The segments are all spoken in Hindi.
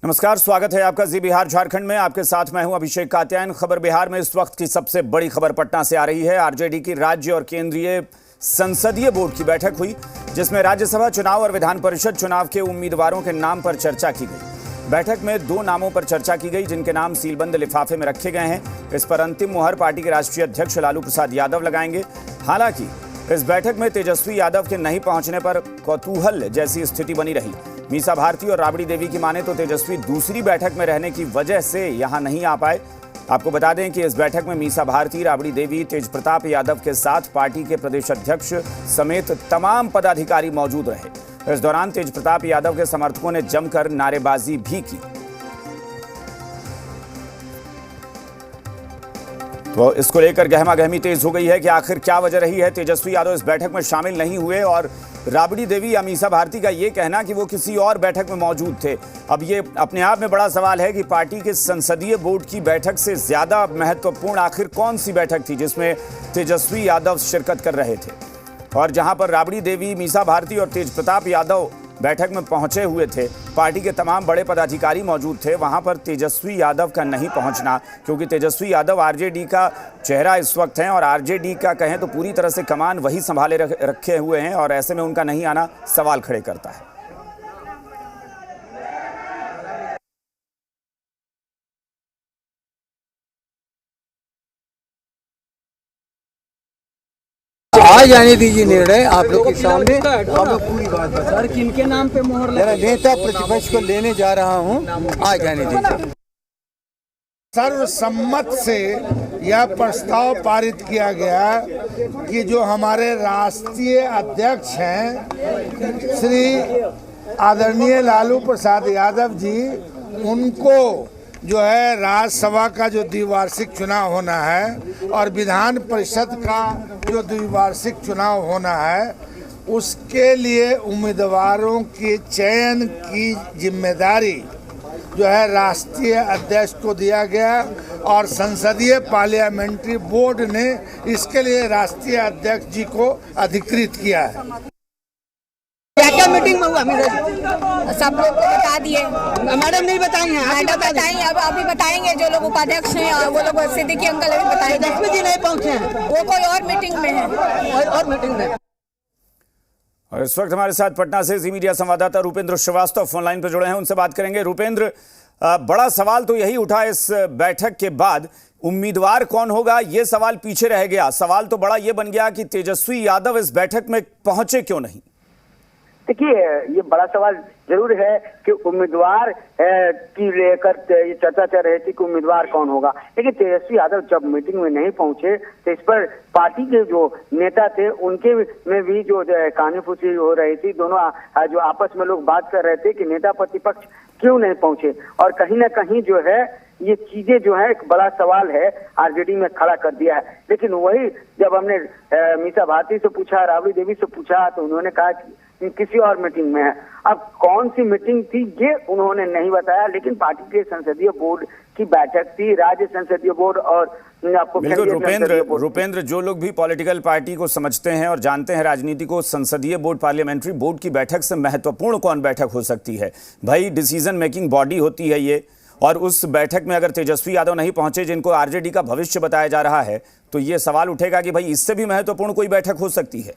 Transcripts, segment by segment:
नमस्कार, स्वागत है आपका जी बिहार झारखंड में। आपके साथ मैं हूं अभिषेक कात्यायन। खबर बिहार में इस वक्त की सबसे बड़ी खबर पटना से आ रही है। आरजेडी की राज्य और केंद्रीय संसदीय बोर्ड की बैठक हुई, जिसमें राज्यसभा चुनाव और विधान परिषद चुनाव के उम्मीदवारों के नाम पर चर्चा की गई। बैठक में 2 नामों पर चर्चा की गई, जिनके नाम सीलबंद लिफाफे में रखे गए हैं। इस पर अंतिम मुहर पार्टी के राष्ट्रीय अध्यक्ष लालू प्रसाद यादव लगाएंगे। हालांकि इस बैठक में तेजस्वी यादव के नहीं पहुंचने पर कौतूहल जैसी स्थिति बनी रही। मीसा भारती और राबड़ी देवी की माने तो तेजस्वी दूसरी बैठक में रहने की वजह से यहां नहीं आ पाए। आपको बता दें कि इस बैठक में मीसा भारती, राबड़ी देवी, तेज प्रताप यादव के साथ पार्टी के प्रदेश अध्यक्ष समेत तमाम पदाधिकारी मौजूद रहे। इस दौरान तेज प्रताप यादव के समर्थकों ने जमकर नारेबाजी भी की। तो इसको लेकर गहमागहमी तेज हो गई है कि आखिर क्या वजह रही है तेजस्वी यादव इस बैठक में शामिल नहीं हुए, और राबड़ी देवी या मीसा भारती का ये कहना कि वो किसी और बैठक में मौजूद थे। अब ये अपने आप में बड़ा सवाल है कि पार्टी के संसदीय बोर्ड की बैठक से ज्यादा महत्वपूर्ण आखिर कौन सी बैठक थी जिसमें तेजस्वी यादव शिरकत कर रहे थे। और जहां पर राबड़ी देवी, मीसा भारती और तेज प्रताप यादव बैठक में पहुंचे हुए थे, पार्टी के तमाम बड़े पदाधिकारी मौजूद थे, वहां पर तेजस्वी यादव का नहीं पहुंचना, क्योंकि तेजस्वी यादव आरजेडी का चेहरा इस वक्त हैं और आरजेडी का कहें तो पूरी तरह से कमान वही संभाले रखे हुए हैं, और ऐसे में उनका नहीं आना सवाल खड़े करता है। आज आने दीजिए निर्णय आप लोग के सामने। आप लोग पूरी बात बता। किनके नाम पे मोहर नेता प्रतिपक्ष को लेने जा रहा हूँ, आज आने दीजिए। सर्वसम्मत से यह प्रस्ताव पारित किया गया कि जो हमारे राष्ट्रीय अध्यक्ष हैं श्री आदरणीय लालू प्रसाद यादव जी, उनको जो है राज्यसभा का जो द्विवार्षिक चुनाव होना है और विधान परिषद का जो द्विवार्षिक चुनाव होना है, उसके लिए उम्मीदवारों के चयन की जिम्मेदारी जो है राष्ट्रीय अध्यक्ष को दिया गया, और संसदीय पार्लियामेंट्री बोर्ड ने इसके लिए राष्ट्रीय अध्यक्ष जी को अधिकृत किया है। क्या मीटिंग में हुआ सब लोग को बता दिए। मैडम नहीं बताई हैं, मैडम बताएंगे, अब अभी बताएंगे जो लोग उपाध्यक्ष हैं और वो लोग सिद्दीकी अंकल अभी बताएंगे। तेजस्वी जी नहीं पहुंचे हैं, वो कोई और मीटिंग में है, और मीटिंग में। और इस वक्त हमारे साथ पटना से जी मीडिया संवाददाता रुपेंद्र श्रीवास्तव फोन लाइन पर जुड़े हैं, उनसे बात करेंगे। रुपेंद्र, बड़ा सवाल तो यही उठा इस बैठक के बाद, उम्मीदवार कौन होगा ये सवाल पीछे रह गया। सवाल तो बड़ा ये बन गया कि तेजस्वी यादव इस बैठक में पहुंचे क्यों नहीं। देखिए, ये बड़ा सवाल जरूर है कि उम्मीदवार की लेकर ये चर्चा चल रही थी कि उम्मीदवार कौन होगा, लेकिन तेजस्वी यादव जब मीटिंग में नहीं पहुंचे तो इस पर पार्टी के जो नेता थे उनके में भी जो कानीफूसी हो रही थी। दोनों जो आपस में लोग बात कर रहे थे कि नेता प्रतिपक्ष क्यों नहीं पहुंचे, और कहीं ना कहीं जो है ये चीजें जो है एक बड़ा सवाल है आरजेडी में खड़ा कर दिया है। लेकिन वही जब हमने मीसा भारती से पूछा, राबड़ी देवी से पूछा, तो उन्होंने कहा कि किसी और मीटिंग में है। अब कौन सी मीटिंग थी ये उन्होंने नहीं बताया, लेकिन पार्टी के संसदीय बोर्ड की बैठक थी, राज्य संसदीय बोर्ड और आपको बिल्कुल रुपेंद्र, जो लोग भी पॉलिटिकल पार्टी को समझते हैं और जानते हैं राजनीति को, संसदीय बोर्ड, पार्लियामेंट्री बोर्ड की बैठक से महत्वपूर्ण कौन बैठक हो सकती है भाई? डिसीजन मेकिंग बॉडी होती है ये, और उस बैठक में अगर तेजस्वी यादव नहीं पहुंचे, जिनको आरजेडी का भविष्य बताया जा रहा है, तो ये सवाल उठेगा कि भाई इससे भी महत्वपूर्ण कोई बैठक हो सकती है।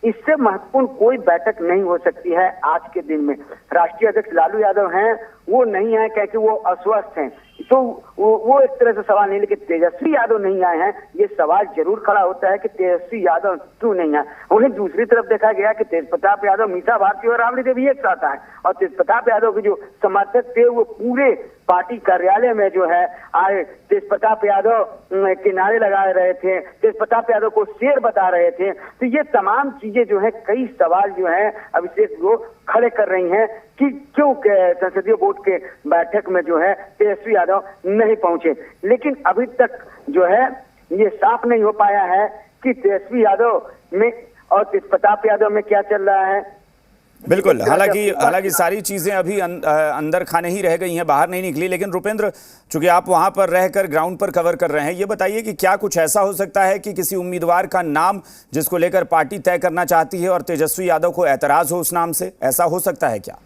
इससे महत्वपूर्ण कोई बैठक नहीं हो सकती है आज के दिन में। राष्ट्रीय अध्यक्ष लालू यादव हैं, वो नहीं है क्योंकि वो अस्वस्थ हैं, तो वो एक तरह से सवाल नहीं, लेकिन तेजस्वी यादव नहीं आए हैं, ये सवाल जरूर खड़ा होता है कि तेजस्वी यादव क्यों नहीं आए। वहीं दूसरी तरफ देखा गया कि तेज प्रताप यादव, मीसा भारती और राबड़ी देवी एक साथ आए, और तेज प्रताप यादव के जो समर्थक थे वो पूरे पार्टी कार्यालय में जो है आए, तेज प्रताप यादव के नारे लगा रहे थे, तेज प्रताप यादव को शेर बता रहे थे। तो ये तमाम चीजें जो है, कई सवाल जो है अभिषेक को खड़े कर रही हैं कि क्यों संसदीय बोर्ड के बैठक में जो है तेजस्वी यादव नहीं पहुंचे। लेकिन अभी तक जो है ये साफ नहीं हो पाया है कि तेजस्वी यादव में और तेज प्रताप यादव में क्या चल रहा है। बिल्कुल, हालांकि सारी चीजें अभी अंदर खाने ही रह गई हैं, बाहर नहीं निकली। लेकिन रुपेंद्र, चूंकि आप वहां पर रहकर ग्राउंड पर कवर कर रहे हैं, ये बताइए कि क्या कुछ ऐसा हो सकता है कि किसी उम्मीदवार का नाम जिसको लेकर पार्टी तय करना चाहती है और तेजस्वी यादव को ऐतराज हो उस नाम से, ऐसा हो सकता है क्या?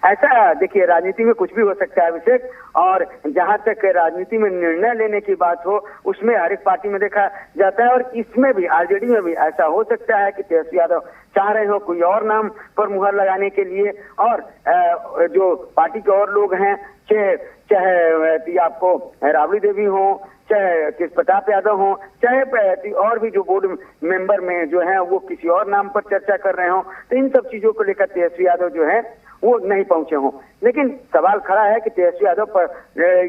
ऐसा देखिए, राजनीति में कुछ भी हो सकता है अभिषेक, और जहां तक राजनीति में निर्णय लेने की बात हो उसमें हर एक पार्टी में देखा जाता है, और इसमें भी आरजेडी में भी ऐसा हो सकता है कि तेजस्वी यादव चाह रहे हो कोई और नाम पर मुहर लगाने के लिए, और जो पार्टी के और लोग हैं, चाहे आपको राबड़ी देवी हो, चाहे तेज प्रताप यादव हो, चाहे और भी जो बोर्ड मेंबर में जो है वो किसी और नाम पर चर्चा कर रहे हो, तो इन सब चीजों को लेकर तेजस्वी यादव जो है वो नहीं पहुंचे हों। लेकिन सवाल खड़ा है कि तेजस्वी यादव पर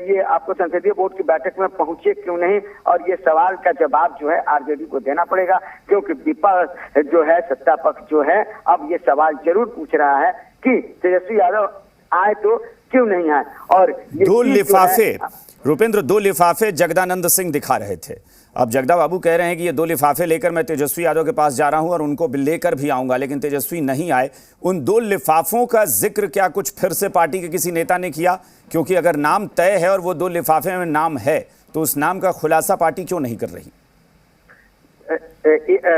ये आपको संसदीय बोर्ड की बैठक में पहुंचे क्यों नहीं, और ये सवाल का जवाब जो है आरजेडी को देना पड़ेगा, क्योंकि विपक्ष जो है, सत्ता पक्ष जो है, अब ये सवाल जरूर पूछ रहा है कि तेजस्वी यादव आए तो क्यों नहीं आए। और दो लिफाफे रुपेंद्र, दो लिफाफे जगदानंद सिंह दिखा रहे थे। अब जगदा बाबू कह रहे हैं कि ये दो लिफाफे लेकर मैं तेजस्वी यादव के पास जा रहा हूं और उनको लेकर भी आऊंगा, लेकिन तेजस्वी नहीं आए। उन दो लिफाफों का जिक्र क्या कुछ फिर से पार्टी के किसी नेता ने किया? क्योंकि अगर नाम तय है और वो दो लिफाफे में नाम है तो उस नाम का खुलासा पार्टी क्यों नहीं कर रही?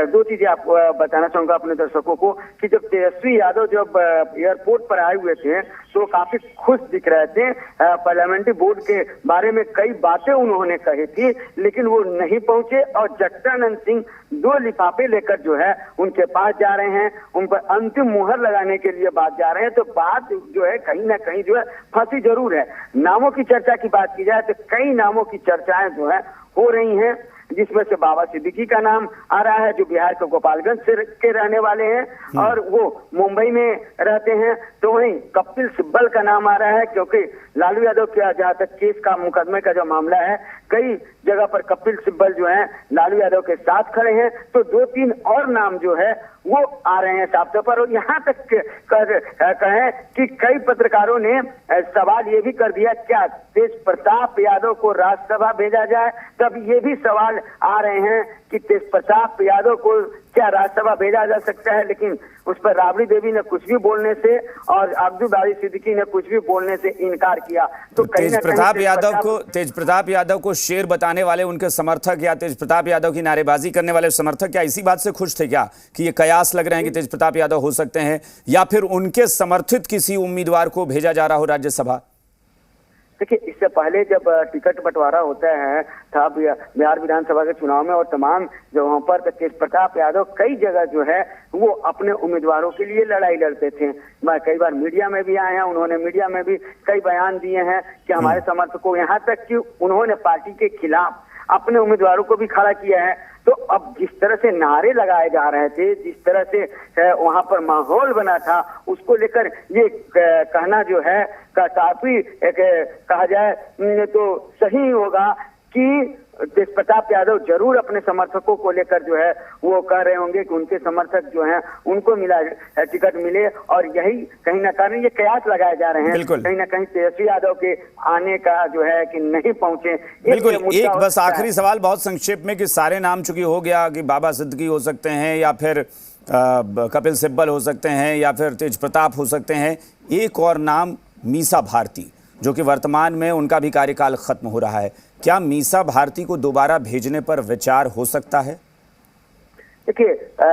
दो चीजें आपको बताना चाहूंगा अपने दर्शकों को कि जब तेजस्वी यादव जब एयरपोर्ट पर आए हुए थे तो काफी खुश दिख रहे थे। पार्लियामेंट्री बोर्ड के बारे में कई बातें उन्होंने कही थी, लेकिन वो नहीं पहुंचे, और जगदानंद सिंह दो लिफाफे लेकर जो है उनके पास जा रहे हैं, उन पर अंतिम मुहर लगाने के लिए बात जा रहे हैं। तो बात जो है कहीं ना कहीं जो है फंसी जरूर है। नामों की चर्चा की बात की जाए तो कई नामों की चर्चाएं जो है हो रही हैं, जिसमें से बाबा सिद्दीकी का नाम आ रहा है, जो बिहार के गोपालगंज से के रहने वाले हैं और वो मुंबई में रहते हैं। तो वहीं कपिल सिब्बल का नाम आ रहा है, क्योंकि लालू यादव के जहां तक केस का मुकदमे का जो मामला है, कई जगह पर कपिल सिब्बल जो है लालू यादव के साथ खड़े हैं। तो दो तीन और नाम जो है वो आ रहे हैं साफ तौर पर। और यहाँ तक कहें कि कई पत्रकारों ने सवाल ये भी कर दिया, क्या तेज प्रताप यादव को राज्यसभा भेजा जाए? तब ये भी सवाल आ रहे हैं कि तेज प्रताप यादव को क्या राज्यसभा भेजा जा सकता है, लेकिन उस पर राबड़ी देवी ने कुछ भी बोलने से और अब्दुल बारी सिद्दीकी ने कुछ भी बोलने से इनकार किया। तो तेज प्रताप यादव को शेर बताने वाले उनके समर्थक या तेज प्रताप यादव की नारेबाजी करने वाले समर्थक क्या इसी बात से खुश थे क्या कि ये कयास लग रहे हैं कि तेज प्रताप यादव हो सकते हैं, या फिर उनके समर्थित किसी उम्मीदवार को भेजा जा रहा हो राज्यसभा? देखिए, इससे पहले जब टिकट बंटवारा होता है था बिहार विधानसभा के चुनाव में और तमाम जगहों पर, तो तेज प्रताप यादव कई जगह जो है वो अपने उम्मीदवारों के लिए लड़ाई लड़ते थे। कई बार मीडिया में भी आए हैं, उन्होंने मीडिया में भी कई बयान दिए हैं कि हमारे समर्थकों, यहाँ तक कि उन्होंने पार्टी के खिलाफ अपने उम्मीदवारों को भी खड़ा किया है। तो अब जिस तरह से नारे लगाए जा रहे थे, जिस तरह से वहां पर माहौल बना था, उसको लेकर ये कहना जो है काफी कहा जाए तो सही होगा कि तेज प्रताप यादव जरूर अपने समर्थकों को लेकर जो है वो कह रहे होंगे कि उनके समर्थक जो हैं उनको मिला टिकट मिले, और यही कहीं ना कहीं ये कयास लगाए जा रहे हैं कहीं ना कहीं तेजस्वी यादव के आने का जो है कि नहीं पहुंचे। बिल्कुल। एक बस आखिरी सवाल बहुत संक्षेप में कि सारे नाम चूंकि हो गया कि बाबा सिद्दीकी हो सकते हैं, या फिर कपिल सिब्बल हो सकते हैं, या फिर तेज प्रताप हो सकते हैं, एक और नाम मीसा भारती, जो कि वर्तमान में उनका भी कार्यकाल खत्म हो रहा है, क्या मीसा भारती को दोबारा भेजने पर विचार हो सकता है? देखिए,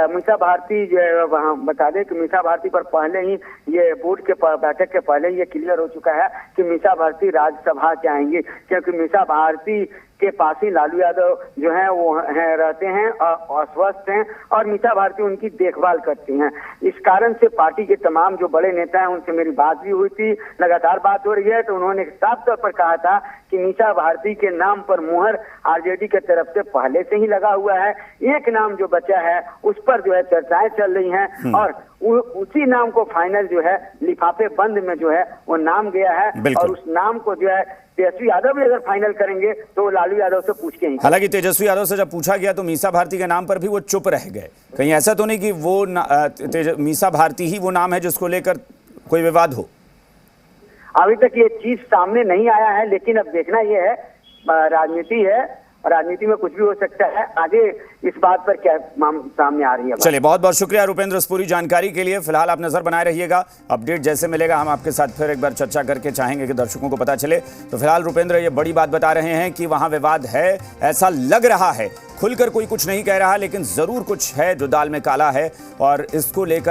मीसा भारती जो है, वहाँ बता दें कि मीसा भारती पर पहले ही ये बोर्ड के बैठक के पहले ही ये क्लियर हो चुका है कि मीसा भारती राज्यसभा जाएंगी, क्योंकि मीसा भारती के पास ही लालू यादव जो हैं वो रहते हैं और अस्वस्थ हैं, और मीसा भारती उनकी देखभाल करती हैं। इस कारण से पार्टी के तमाम जो बड़े नेता हैं उनसे मेरी बात भी हुई थी, लगातार बात हो रही है, तो उन्होंने साफ तौर पर कहा था कि मीसा भारती के नाम पर मुहर आरजेडी के तरफ से पहले से ही लगा हुआ है। एक नाम जो बचा है उस पर जो है चर्चाएं चल रही हैं, और उसी नाम को फाइनल जो है लिफाफे बंद में जो है वो नाम गया है, और उस नाम को जो है तेजस्वी यादव भी अगर फाइनल करेंगे तो लालू यादव से पूछ के ही। हालांकि तेजस्वी यादव से जब पूछा गया तो मीसा भारती के नाम पर भी वो चुप रह गए। कहीं ऐसा तो नहीं कि वो मीसा भारती ही वो नाम है जिसको लेकर कोई विवाद हो? अभी तक ये चीज सामने नहीं आया है, लेकिन अब देखना ये है, राजनीति है, राजनीति में कुछ भी हो सकता है। आगे इस बात पर क्या सामने आ रही है। चलिए, बहुत बहुत शुक्रिया रुपेंद्र इस पूरी जानकारी के लिए। फिलहाल आप नजर बनाए रहिएगा, अपडेट जैसे मिलेगा हम आपके साथ फिर एक बार चर्चा करके चाहेंगे कि दर्शकों को पता चले। तो फिलहाल रुपेंद्र ये बड़ी बात बता रहे हैं कि वहां विवाद है, ऐसा लग रहा है, खुलकर कोई कुछ नहीं कह रहा, लेकिन जरूर कुछ है जो दाल में काला है, और इसको लेकर